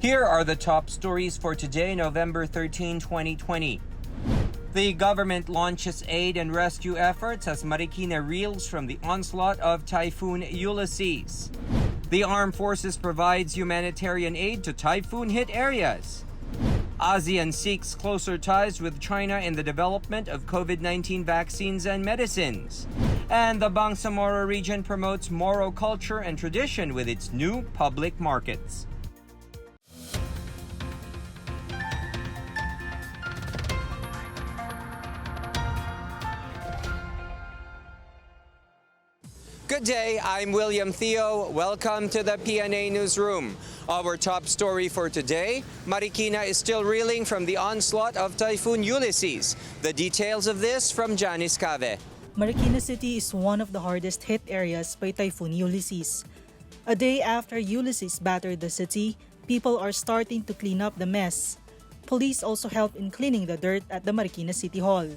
Here are the top stories for today, November 13, 2020. The government launches aid and rescue efforts as Marikina reels from the onslaught of Typhoon Ulysses. The Armed Forces provides humanitarian aid to typhoon-hit areas. ASEAN seeks closer ties with China in the development of COVID-19 vaccines and medicines. And the Bangsamoro region promotes moro culture and tradition with its new public markets. Good day, I'm William Theo. Welcome to the PNA Newsroom. Our top story for today, Marikina is still reeling from the onslaught of Typhoon Ulysses. The details of this from Janice Cave. Marikina City is one of the hardest hit areas by Typhoon Ulysses. A day after Ulysses battered the city, people are starting to clean up the mess. Police also help in cleaning the dirt at the Marikina City Hall.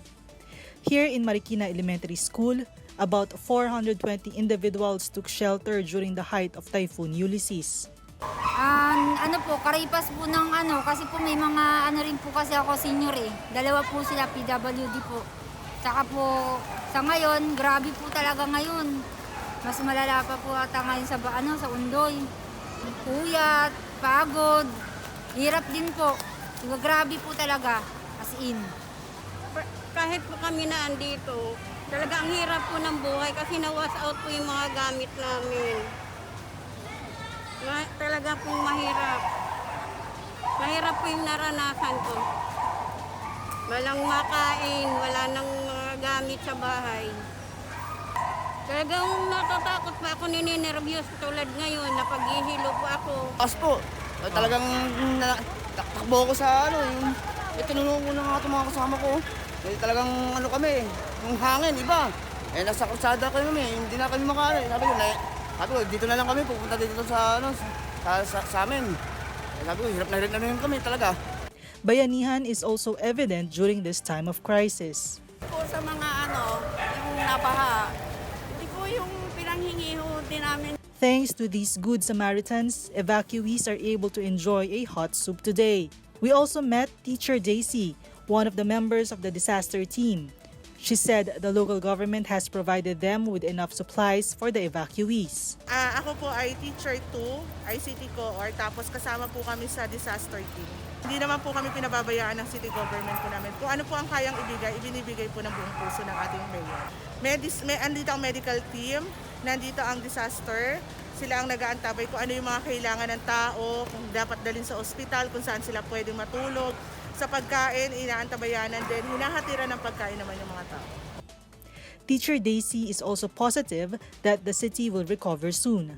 Here in Marikina Elementary School, about 420 individuals took shelter during the height of Typhoon Ulysses. Karipas po ng kasi po may mga rin po kasi ako senior eh. Dalawa po sila PWD po. Tsaka po sa ngayon, grabe po talaga ngayon. Mas malala pa po ata ngayon sa Undoy. Puyat, pagod, hirap din po. Diba, grabe po talaga, as in. Kahit po kami na andito, talaga ang hirap po ng buhay kasi na-wash out po yung mga gamit namin. Talaga pong mahirap. Mahirap po yung naranasan ko. Walang makain, wala nang mga gamit sa bahay. Talagang natatakot pa ako, nininervyos tulad ngayon, napaghihilo po ako. As po, talagang takbo ko sa yung tinulungan ko ng mga kasama ko. Talagang kami, yung hangin, iba. Nasa kalsada kami, hindi na kami makaano. Sabi ko, dito na lang kami, pupunta dito sa amin. Sabi ko, hirap na rin kami talaga. Bayanihan is also evident during this time of crisis. Po sa mga yung nabaha, hindi po yung pinanghingi din namin. Thanks to these good Samaritans, evacuees are able to enjoy a hot soup today. We also met Teacher Daisy, one of the members of the disaster team. She said the local government has provided them with enough supplies for the evacuees. Ako po ay Teacher 2, ICT Cohort, tapos kasama po kami sa disaster team. Hindi naman po kami pinababayaan ng city government po namin. Kung ano po ang kayang ibigay, ibinibigay po ng buong puso ng ating mayor. Andito ang medical team, nandito ang disaster. Sila ang nag-aantabay kung ano yung mga kailangan ng tao, kung dapat dalhin sa ospital, kung saan sila pwedeng matulog. Sa pagkain, inaantabayanan din, hinahatiran ng pagkain naman yung mga tao. Teacher Daisy is also positive that the city will recover soon.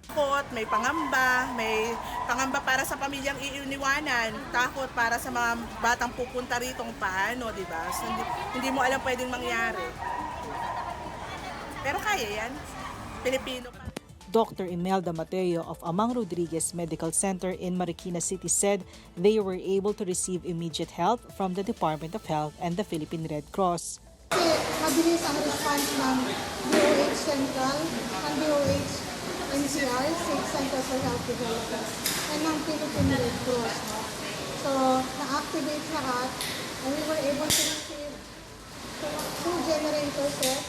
May pangamba para sa pamilyang iiniwanan, takot para sa mga batang pupunta rito kung paano, di ba? So, hindi mo alam pwedeng mangyari. Pero kaya yan, Pilipino pa. Dr. Imelda Mateo of Amang Rodriguez Medical Center in Marikina City said they were able to receive immediate help from the Department of Health and the Philippine Red Cross. Mabilis ang response ng DOH Central, ng DOH NCR, State Center for Health Development, and ng Philippine Red Cross. So, na-activate lahat, and we were able to receive 2 generators.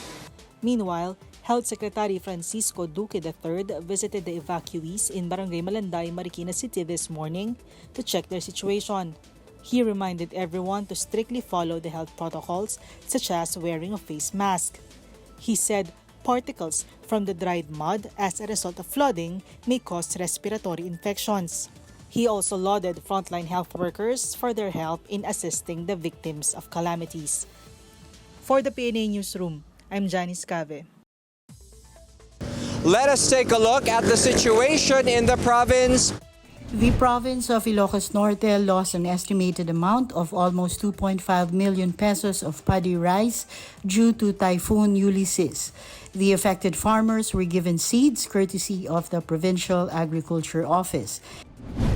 Meanwhile, Health Secretary Francisco Duque III visited the evacuees in Barangay Malanday, Marikina City this morning to check their situation. He reminded everyone to strictly follow the health protocols such as wearing a face mask. He said particles from the dried mud as a result of flooding may cause respiratory infections. He also lauded frontline health workers for their help in assisting the victims of calamities. For the PNA Newsroom, I'm Janice Cave. Let us take a look at the situation in the province. The province of Ilocos Norte lost an estimated amount of almost 2.5 million pesos of paddy rice due to Typhoon Ulysses. The affected farmers were given seeds courtesy of the Provincial Agriculture Office.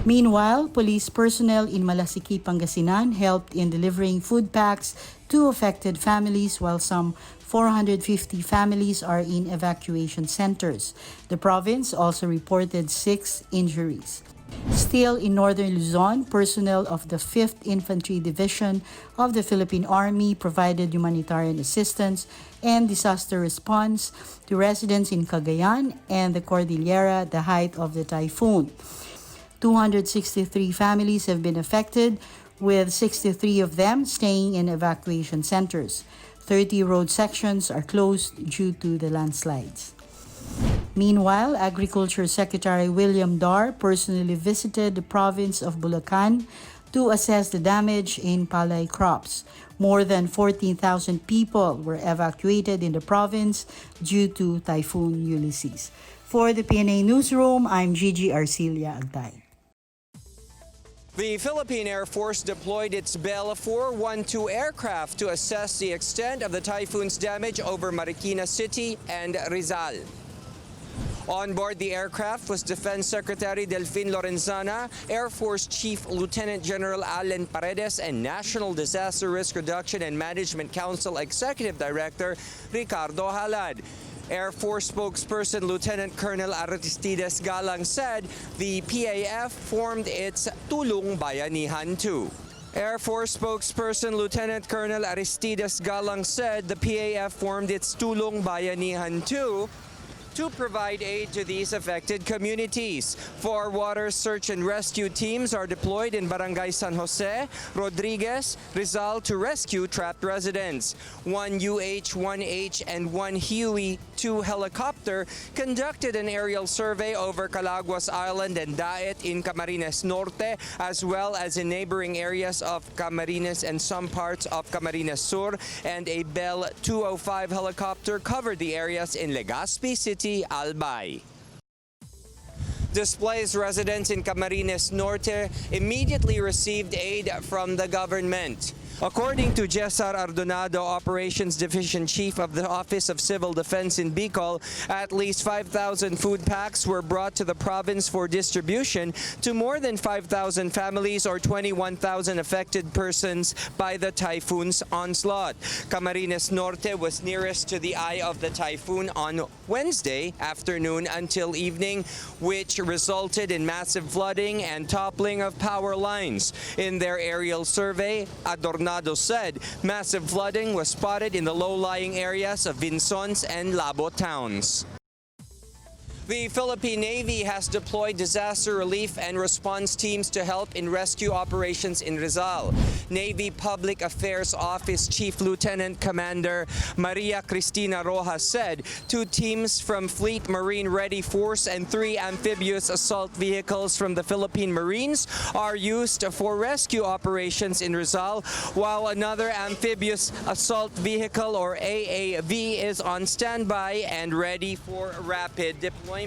Meanwhile, police personnel in Malasiki, Pangasinan helped in delivering food packs to affected families while some 450 families are in evacuation centers. The province also reported 6 injuries. Still in northern Luzon, personnel of the 5th Infantry Division of the Philippine Army provided humanitarian assistance and disaster response to residents in Cagayan and the Cordillera at the height of the typhoon. 263 families have been affected, with 63 of them staying in evacuation centers. 30 road sections are closed due to the landslides. Meanwhile, Agriculture Secretary William Dar personally visited the province of Bulacan to assess the damage in palay crops. More than 14,000 people were evacuated in the province due to Typhoon Ulysses. For the PNA Newsroom, I'm Gigi Arcilia Agtay. The Philippine Air Force deployed its Bell 412 aircraft to assess the extent of the typhoon's damage over Marikina City and Rizal. On board the aircraft was Defense Secretary Delfin Lorenzana, Air Force Chief Lieutenant General Allen Paredes, and National Disaster Risk Reduction and Management Council Executive Director Ricardo Halad. Air Force spokesperson Lieutenant Colonel Aristides Galang said the PAF formed its Tulong Bayanihan 2. Air Force spokesperson Lieutenant Colonel Aristides Galang said the PAF formed its Tulong Bayanihan 2 to provide aid to these affected communities. 4 water search and rescue teams are deployed in Barangay San Jose, Rodriguez, Rizal to rescue trapped residents. 1 UH-1H and 1 Huey-2 helicopter conducted an aerial survey over Calaguas Island and Daet in Camarines Norte, as well as in neighboring areas of Camarines and some parts of Camarines Sur, and a Bell 205 helicopter covered the areas in Legazpi City, Albay. Displaced residents in Camarines Norte immediately received aid from the government. According to Cesar Ardonado, Operations Division Chief of the Office of Civil Defense in Bicol, at least 5,000 food packs were brought to the province for distribution to more than 5,000 families or 21,000 affected persons by the typhoon's onslaught. Camarines Norte was nearest to the eye of the typhoon on Wednesday afternoon until evening, which resulted in massive flooding and toppling of power lines. In their aerial survey, Adornado said massive flooding was spotted in the low-lying areas of Vinsons and Labo towns. The Philippine Navy has deployed disaster relief and response teams to help in rescue operations in Rizal. Navy Public Affairs Office Chief Lieutenant Commander Maria Cristina Rojas said 2 teams from Fleet Marine Ready Force and 3 amphibious assault vehicles from the Philippine Marines are used for rescue operations in Rizal, while another amphibious assault vehicle or AAV is on standby and ready for rapid deployment.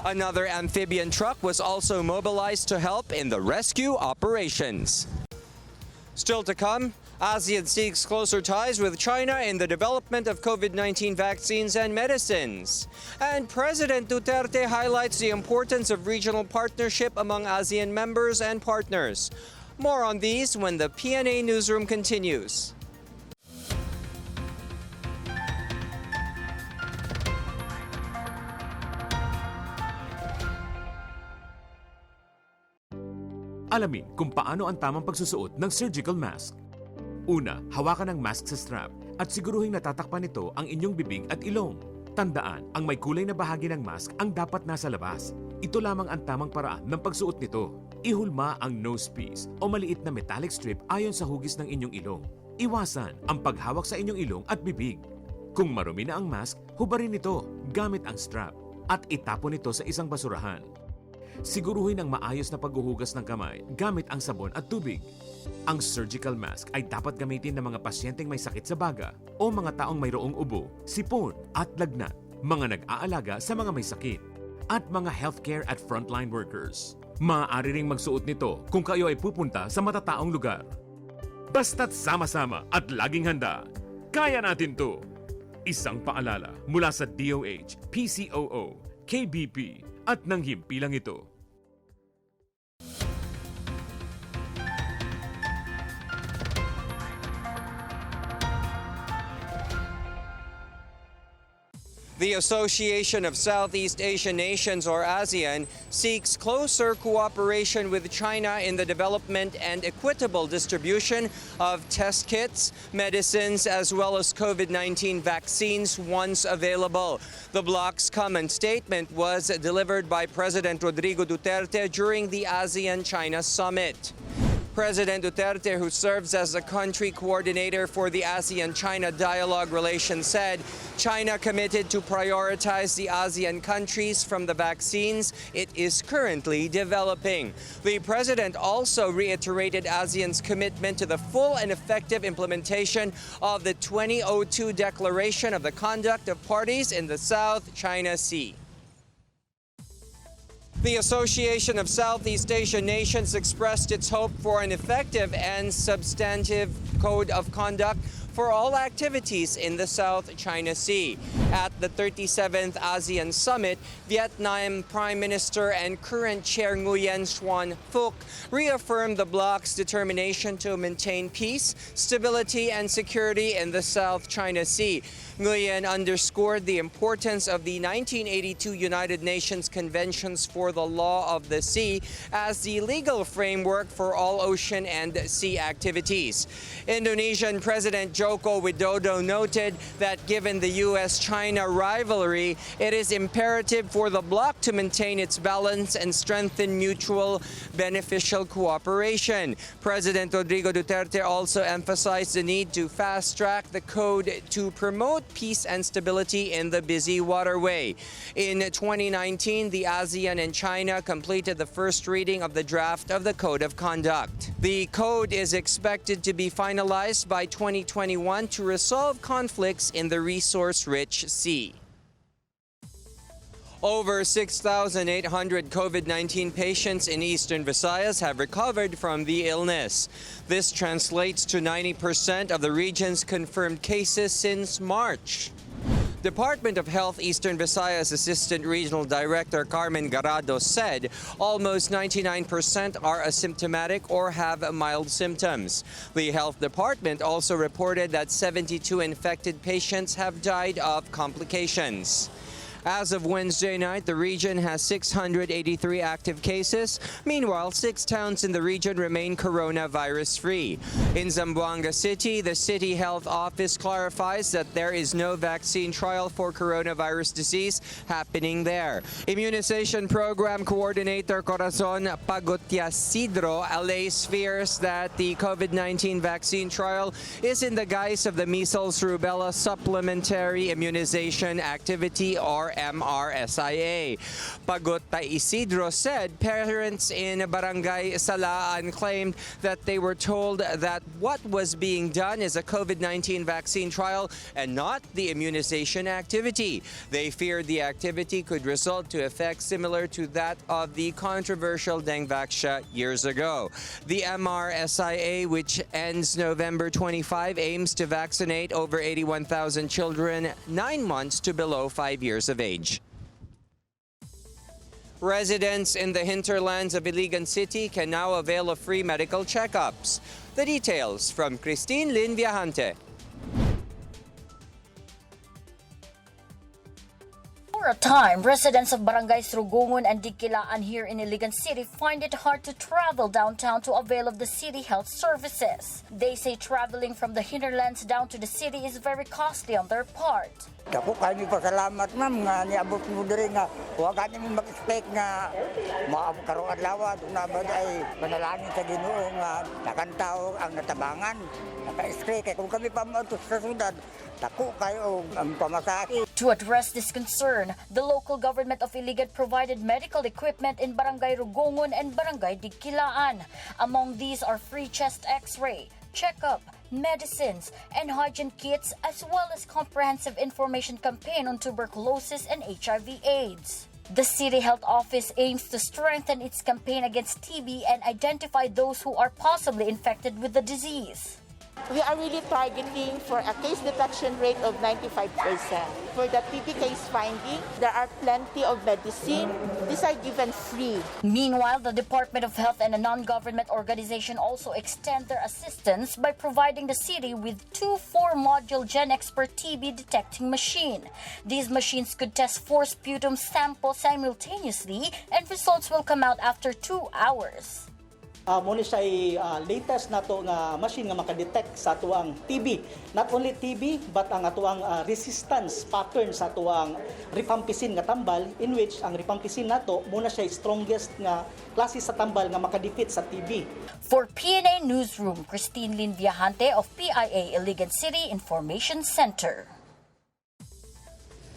Another amphibian truck was also mobilized to help in the rescue operations. Still to come, ASEAN seeks closer ties with China in the development of COVID-19 vaccines and medicines. And President Duterte highlights the importance of regional partnership among ASEAN members and partners. More on these when the PNA Newsroom continues. Alamin kung paano ang tamang pagsusuot ng surgical mask. Una, hawakan ang mask sa strap at siguruhing natatakpan nito ang inyong bibig at ilong. Tandaan, ang may kulay na bahagi ng mask ang dapat nasa labas. Ito lamang ang tamang paraan ng pagsuot nito. Ihulma ang nose piece o maliit na metallic strip ayon sa hugis ng inyong ilong. Iwasan ang paghawak sa inyong ilong at bibig. Kung marumi na ang mask, hubarin ito gamit ang strap at itapon ito sa isang basurahan. Siguruhin ang maayos na paghuhugas ng kamay gamit ang sabon at tubig. Ang surgical mask ay dapat gamitin ng mga pasyenteng may sakit sa baga o mga taong mayroong ubo, sipon at lagnat, mga nag-aalaga sa mga may sakit, at mga healthcare at frontline workers. Maaari ring magsuot nito kung kayo ay pupunta sa matataong lugar. Basta't sama-sama at laging handa, kaya natin to! Isang paalala mula sa DOH, PCOO, KBP at ng himpilang ito. The Association of Southeast Asian Nations, or ASEAN, seeks closer cooperation with China in the development and equitable distribution of test kits, medicines, as well as COVID-19 vaccines once available. The bloc's common statement was delivered by President Rodrigo Duterte during the ASEAN-China Summit. President Duterte, who serves as the country coordinator for the ASEAN-China Dialogue Relations, said China committed to prioritize the ASEAN countries from the vaccines it is currently developing. The president also reiterated ASEAN's commitment to the full and effective implementation of the 2002 Declaration of the Conduct of Parties in the South China Sea. The Association of Southeast Asian Nations expressed its hope for an effective and substantive code of conduct for all activities in the South China Sea. At the 37th ASEAN Summit, Vietnam Prime Minister and current Chair Nguyen Xuan Phuc reaffirmed the bloc's determination to maintain peace, stability, and security in the South China Sea. Nguyen underscored the importance of the 1982 United Nations Conventions for the Law of the Sea as the legal framework for all ocean and sea activities. Indonesian President Joko Widodo noted that given the U.S.-China rivalry, it is imperative for the bloc to maintain its balance and strengthen mutual beneficial cooperation. President Rodrigo Duterte also emphasized the need to fast-track the code to promote peace and stability in the busy waterway. In 2019, the ASEAN and China completed the first reading of the draft of the Code of Conduct. The code is expected to be finalized by 2021 to resolve conflicts in the resource-rich sea. Over 6,800 COVID-19 patients in Eastern Visayas have recovered from the illness. This translates to 90% of the region's confirmed cases since March. Department of Health Eastern Visayas Assistant Regional Director Carmen Garado said almost 99% are asymptomatic or have mild symptoms. The health department also reported that 72 infected patients have died of complications. As of Wednesday night, the region has 683 active cases. Meanwhile, 6 towns in the region remain coronavirus-free. In Zamboanga City, the City Health Office clarifies that there is no vaccine trial for coronavirus disease happening there. Immunization Program Coordinator Corazon Pagotiasidro allays fears that the COVID-19 vaccine trial is in the guise of the measles rubella supplementary immunization activity, or MRSIA. Pagota Isidro said parents in Barangay Salaan claimed that they were told that what was being done is a COVID-19 vaccine trial and not the immunization activity. They feared the activity could result to effects similar to that of the controversial Dengvaxia years ago. The MRSIA, which ends November 25, aims to vaccinate over 81,000 children 9 months to below 5 years of age. Residents in the hinterlands of Iligan City can now avail of free medical checkups. The details from Christine Lynn Viajante. For a time, residents of Barangays Rugungon and Dikilaan here in Iligan City find it hard to travel downtown to avail of the city health services. They say traveling from the hinterlands down to the city is very costly on their part. Ako kami pasalamat ma'am nga niabot mo diri nga wa kami mag-expect nga maakaroon adlaw na baday manalangin sa Ginoo nga takantaw ang natabangan naka-stray kay kung kami pa moadto sa syudad dako kayo ang pamasahe. To address this concern, the local government of Iligan provided medical equipment in Barangay Rugungon and Barangay Dikilaan. Among these are free chest x-ray, checkup, medicines, and hygiene kits, as well as comprehensive information campaign on tuberculosis and HIV/AIDS. The City Health Office aims to strengthen its campaign against TB and identify those who are possibly infected with the disease. We are really targeting for a case detection rate of 95%. For the TB case finding, there are plenty of medicine. These are given free. Meanwhile, the Department of Health and a non-government organization also extend their assistance by providing the city with 2 4-module GenExpert TB detecting machine. These machines could test 4 sputum samples simultaneously and results will come out after 2 hours. Muna siya latest na to nga machine nga makadetect sa tuang TB. Not only TB, but ang atuang resistance pattern sa tuang rifampicin nga tambal, in which ang rifampicin nato muna siya strongest nga klase sa tambal nga makadefeat sa TB. For PNA Newsroom, Christine Lynn Viajante of PIA Iligan City Information Center.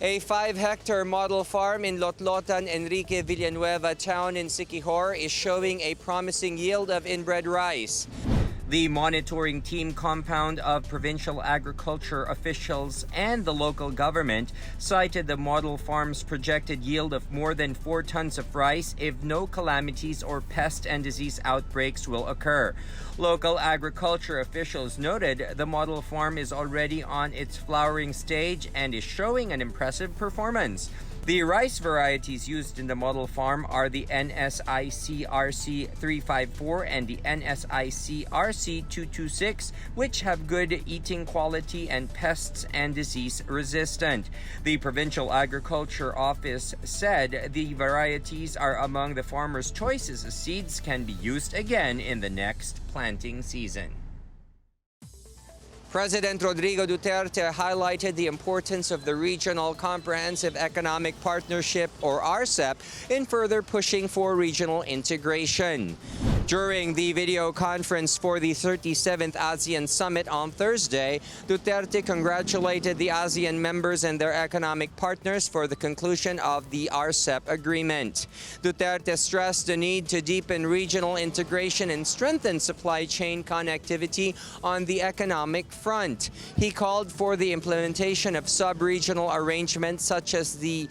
A 5-hectare model farm in Lotlotan, Enrique Villanueva town in Siquijor is showing a promising yield of inbred rice. The monitoring team compound of provincial agriculture officials and the local government cited the model farm's projected yield of more than 4 tons of rice if no calamities or pest and disease outbreaks will occur. Local agriculture officials noted the model farm is already on its flowering stage and is showing an impressive performance. The rice varieties used in the model farm are the NSICRC 354 and the NSICRC 226, which have good eating quality and pests and disease resistant. The Provincial Agriculture Office said the varieties are among the farmers' choices as seeds can be used again in the next planting season. President Rodrigo Duterte highlighted the importance of the Regional Comprehensive Economic Partnership, or RCEP, in further pushing for regional integration. During the video conference for the 37th ASEAN Summit on Thursday, Duterte congratulated the ASEAN members and their economic partners for the conclusion of the RCEP agreement. Duterte stressed the need to deepen regional integration and strengthen supply chain connectivity on the economic front. He called for the implementation of sub-regional arrangements such as the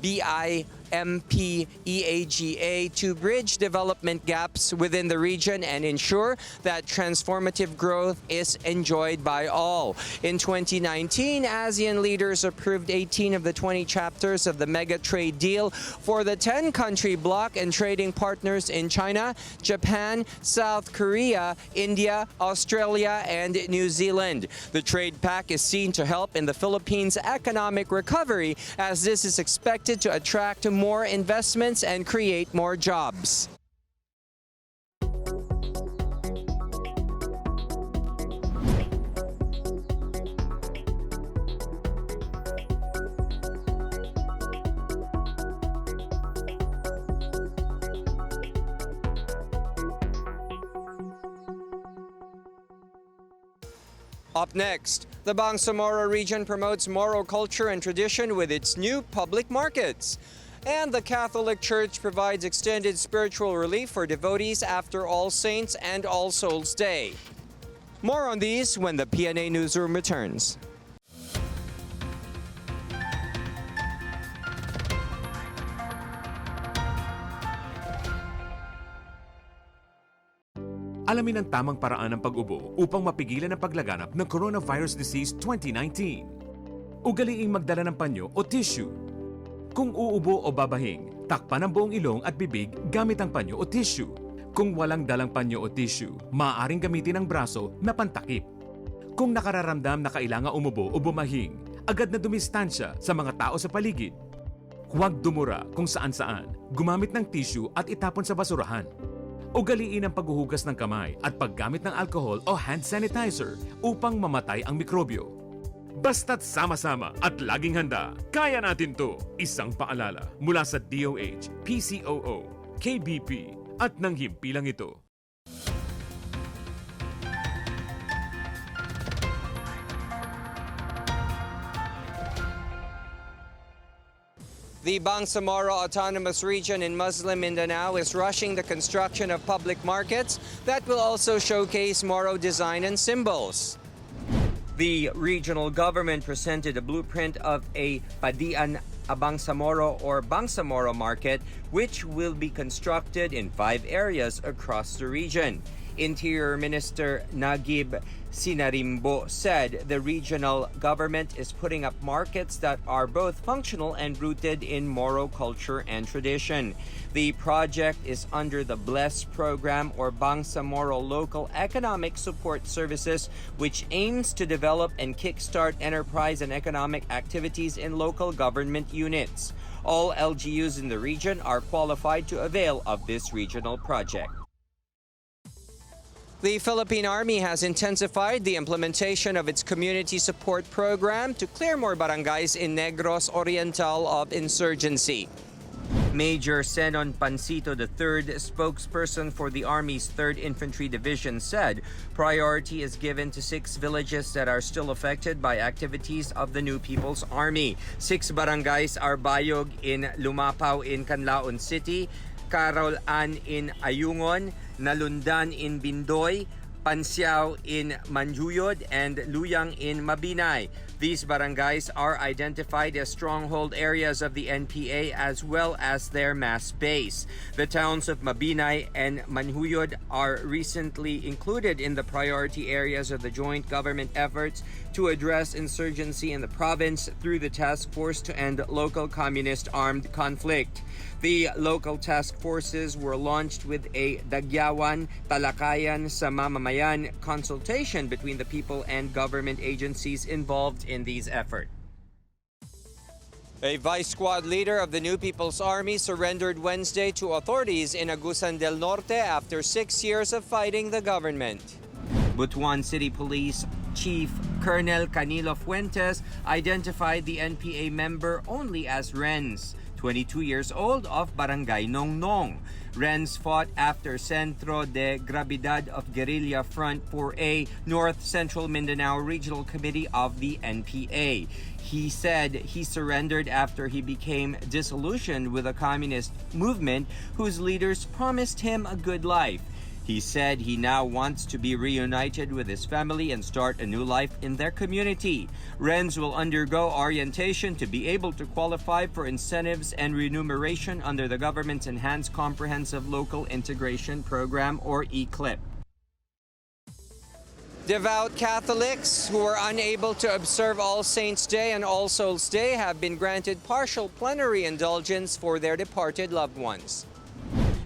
BIMP EAGA to bridge development gaps within the region and ensure that transformative growth is enjoyed by all. In 2019, ASEAN leaders approved 18 of the 20 chapters of the mega trade deal for the 10-country bloc and trading partners in China, Japan, South Korea, India, Australia, and New Zealand. The trade pact is seen to help in the Philippines' economic recovery, as this is expected to attract more investments and create more jobs. Up next, the Bangsamoro region promotes Moro culture and tradition with its new public markets. And the Catholic Church provides extended spiritual relief for devotees after All Saints and All Souls Day. More on these when the PNA Newsroom returns. Alamin ang tamang paraan ng pag-ubo upang mapigilan ang paglaganap ng Coronavirus Disease 2019. Ugaliing magdala ng panyo o tissue. Kung uubo o babahing, takpan ang buong ilong at bibig gamit ang panyo o tissue. Kung walang dalang panyo o tissue, maaaring gamitin ang braso na pantakip. Kung nakararamdam na kailangan umubo o bumahing, agad na dumistansya sa mga tao sa paligid. Huwag dumura kung saan-saan, gumamit ng tissue at itapon sa basurahan. Ugaliin ang paghuhugas ng kamay at paggamit ng alcohol o hand sanitizer upang mamatay ang mikrobyo. Basta't sama-sama at laging handa, kaya natin to! Isang paalala mula sa DOH, PCOO, KBP at ng himpilang ito. The Bangsamoro Autonomous Region in Muslim Mindanao is rushing the construction of public markets that will also showcase Moro design and symbols. The regional government presented a blueprint of a Padian Bangsamoro or Bangsamoro market, which will be constructed in 5 areas across the region. Interior Minister Nagib Sinarimbo said the regional government is putting up markets that are both functional and rooted in Moro culture and tradition. The project is under the BLESS program, or Bangsamoro Local Economic Support Services, which aims to develop and kickstart enterprise and economic activities in local government units. All LGUs in the region are qualified to avail of this regional project. The Philippine Army has intensified the implementation of its community support program to clear more barangays in Negros Oriental of insurgency. Major Senon Pancito III, spokesperson for the Army's 3rd Infantry Division, said priority is given to 6 villages that are still affected by activities of the New People's Army. 6 barangays are Bayog in Lumapaw in Canlaon City, Carolan in Ayungon, Nalundan in Bindoy, Pansiao in Manjuyod, and Luyang in Mabinay. These barangays are identified as stronghold areas of the NPA as well as their mass base. The towns of Mabinay and Manjuyod are recently included in the priority areas of the joint government efforts to address insurgency in the province through the task force to end local communist armed conflict. The local task forces were launched with a Dagyawan, Talakayan sa Mamamayan consultation between the people and government agencies involved in these efforts. A vice squad leader of the New People's Army surrendered Wednesday to authorities in Agusan del Norte after 6 years of fighting the government. Butuan City Police Chief Colonel Canilo Fuentes identified the NPA member only as Renz, 22 years old, of Barangay Nongnong. Renz fought after Centro de Gravidad of Guerrilla Front for a North Central Mindanao Regional Committee of the NPA. He said he surrendered after he became disillusioned with a communist movement whose leaders promised him a good life. He said he now wants to be reunited with his family and start a new life in their community. Renz will undergo orientation to be able to qualify for incentives and remuneration under the government's Enhanced Comprehensive Local Integration Program, or ECLIP. Devout Catholics who are unable to observe All Saints' Day and All Souls' Day have been granted partial plenary indulgence for their departed loved ones.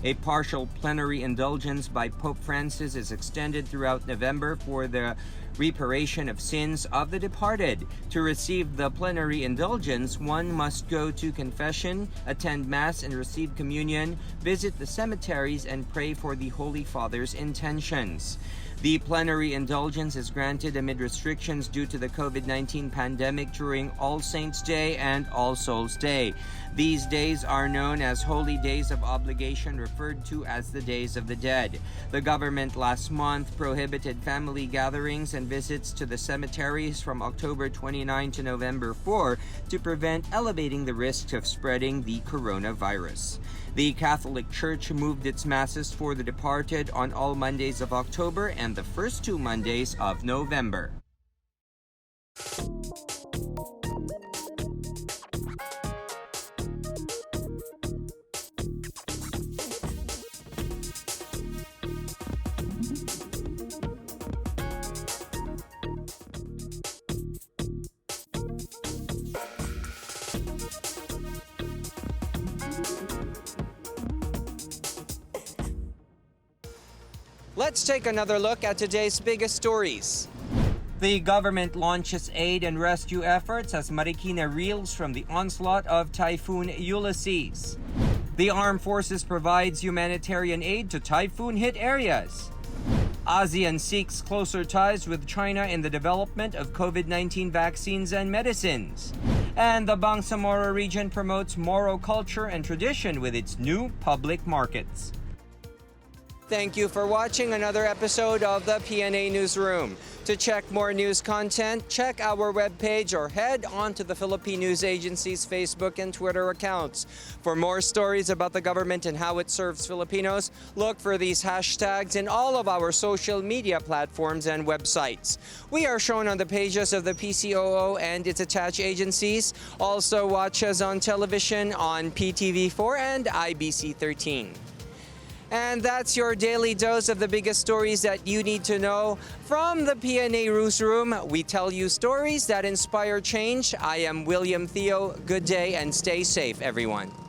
A partial plenary indulgence by Pope Francis is extended throughout November for the reparation of sins of the departed. To receive the plenary indulgence, one must go to confession, attend Mass and receive communion, visit the cemeteries, and pray for the Holy Father's intentions. The plenary indulgence is granted amid restrictions due to the COVID-19 pandemic during All Saints' Day and All Souls' Day. These days are known as Holy Days of Obligation, referred to as the Days of the Dead. The government last month prohibited family gatherings and visits to the cemeteries from October 29 to November 4 to prevent elevating the risk of spreading the coronavirus. The Catholic Church moved its masses for the departed on all Mondays of October and the first 2 Mondays of November. Let's take another look at today's biggest stories. The government launches aid and rescue efforts as Marikina reels from the onslaught of Typhoon Ulysses. The Armed Forces provides humanitarian aid to typhoon-hit areas. ASEAN seeks closer ties with China in the development of COVID-19 vaccines and medicines. And the Bangsamoro region promotes Moro culture and tradition with its new public markets. Thank you for watching another episode of the PNA Newsroom. To check more news content, check our webpage or head on to the Philippine News Agency's Facebook and Twitter accounts. For more stories about the government and how it serves Filipinos, look for these hashtags in all of our social media platforms and websites. We are shown on the pages of the PCOO and its attached agencies. Also watch us on television on PTV4 and IBC 13. And that's your daily dose of the biggest stories that you need to know. From the PNA Newsroom, we tell you stories that inspire change. I am William Theo. Good day and stay safe, everyone.